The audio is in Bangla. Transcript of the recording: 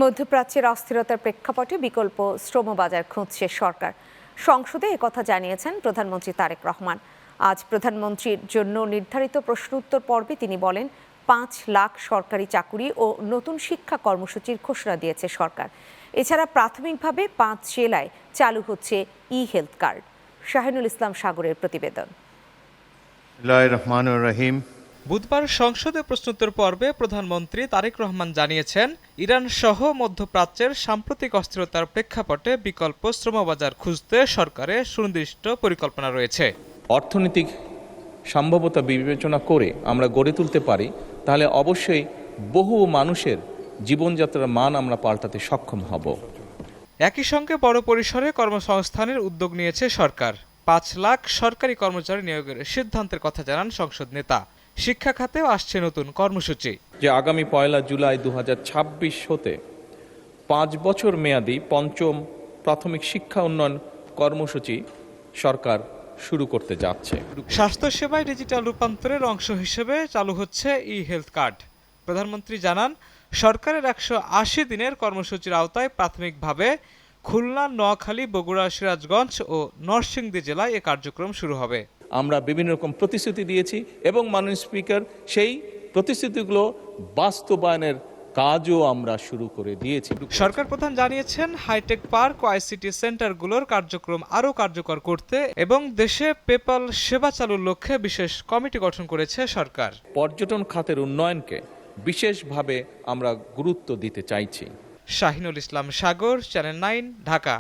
মধ্যপ্রাচ্যের অস্থিরতার প্রেক্ষাপটে বিকল্প শ্রম বাজার খুঁজছে সরকার। সংসদে একথা জানিয়েছেন প্রধানমন্ত্রী তারেক রহমান। আজ প্রধানমন্ত্রীর জন্য নির্ধারিত প্রশ্নোত্তর পর্বে তিনি বলেন, ৫ লাখ সরকারি চাকুরি ও নতুন শিক্ষা কর্মসূচির ঘোষণা দিয়েছে সরকার। এছাড়া প্রাথমিকভাবে ৫ জেলায় চালু হচ্ছে হেলথ কার্ড। শাহিনুল ইসলাম সাগরের প্রতিবেদন। রহিম। বুধবার সংসদে প্রশ্নোত্তর পর্বে প্রধানমন্ত্রী তারেক রহমান জানিয়েছেন, ইরান সহ মধ্যপ্রাচ্যের সাম্প্রতিক অস্থিরতার প্রেক্ষাপটে বিকল্প শ্রমবাজার খুঁজতে সরকারের সুনির্দিষ্ট পরিকল্পনা রয়েছে। অর্থনৈতিক সম্ভাব্যতা বিবেচনা করে আমরা গড়ে তুলতে পারি, তাহলে অবশ্যই বহু মানুষের জীবনযাত্রার মান আমরা পাল্টাতে সক্ষম হব। একই সঙ্গে বড় পরিসরে কর্মসংস্থানের উদ্যোগ নিয়েছে সরকার। ৫ লাখ সরকারি কর্মচারী নিয়োগের সিদ্ধান্তের কথা জানান সংসদ নেতা। শিক্ষা খাতেও আসছে নতুন কর্মসূচি। যে আগামী ১ জুলাই ২০২৬ হতে ৫ বছর মেয়াদী পঞ্চম প্রাথমিক শিক্ষা উন্নয়ন কর্মসূচি সরকার শুরু করতে যাচ্ছে। স্বাস্থ্যসেবায় ডিজিটাল রূপান্তরের অংশ হিসেবে চালু হচ্ছে হেলথ কার্ড। প্রধানমন্ত্রী জানান, সরকারের ১৮০ দিনের কর্মসূচির আওতায় প্রাথমিকভাবে খুলনা, নোয়াখালী, বগুড়া, সিরাজগঞ্জ ও নরসিংদী জেলায় এ কার্যক্রম শুরু হবে। আমরা বিভিন্ন রকম প্রতিশ্রুতি দিয়েছি এবং মাননীয় স্পিকার সেই প্রতিশ্রুতিগুলো বাস্তবায়নের কাজও আমরা শুরু করে দিয়েছি। সরকার প্রধান জানিয়েছেন, হাইটেক পার্ক ও আইসিটি সেন্টারগুলোর কার্যক্রম আরও কার্যকর করতে এবং দেশে পেপাল সেবা চালুর লক্ষ্যে বিশেষ কমিটি গঠন করেছে সরকার। পর্যটন খাতের উন্নয়নকে বিশেষভাবে আমরা গুরুত্ব দিতে চাইছি। শাহিনুল ইসলাম সাগর, চ্যানেল 9, ঢাকা।